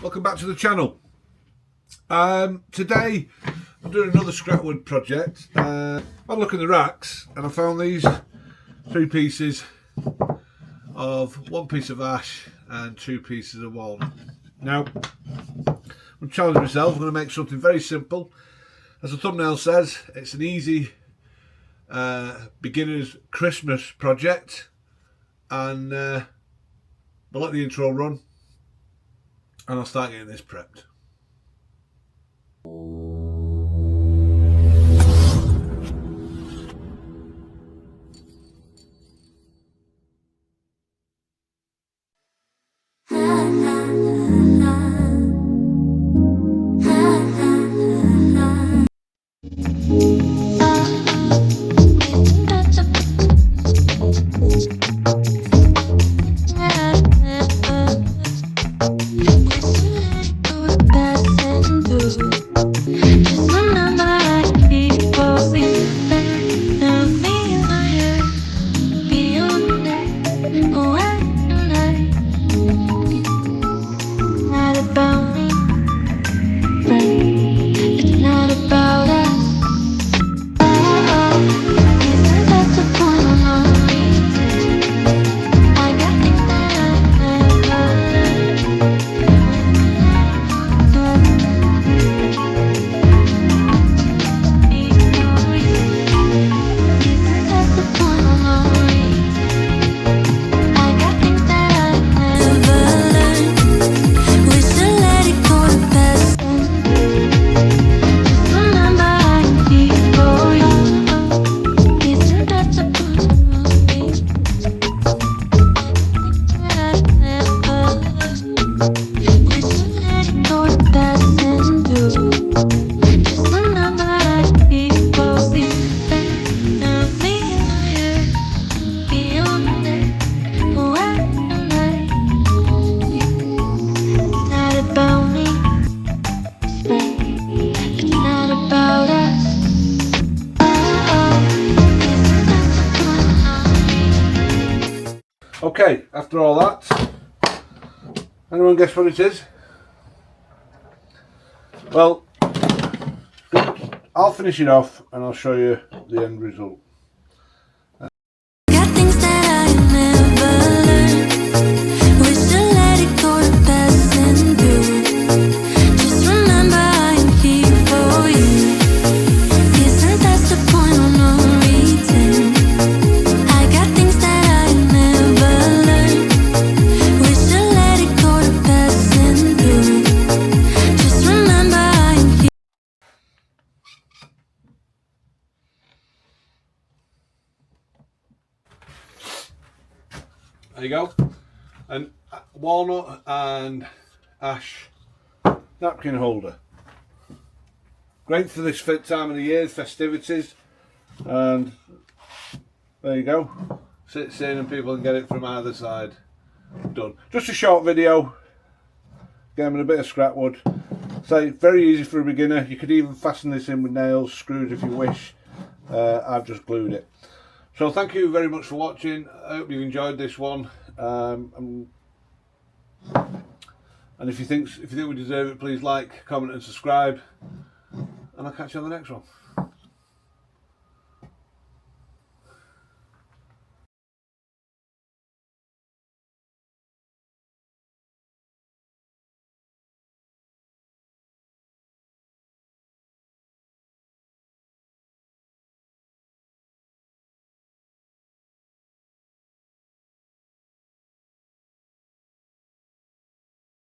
welcome back to the channel. Today I'm doing another scrap wood project. I had a look in the racks and I found these three pieces of one piece of ash and two pieces of walnut. Now I'm challenging myself. I'm going to make something very simple. As the thumbnail says, it's an easy beginner's Christmas project, and I'll let the intro run and I'll start getting this prepped. Okay, after all that, anyone guess what it is? Well, I'll finish it off and I'll show you the end result. There you go, and walnut and ash napkin holder. Great for this time of the year, festivities, and there you go. Sits in and people can get it from either side. Done. Just a short video. Again with a bit of scrap wood. So very easy for a beginner. You could even fasten this in with nails, screws if you wish. I've just glued it. So thank you very much for watching. I hope you enjoyed this one. And if you think we deserve it, please like, comment and subscribe. And I'll catch you on the next one.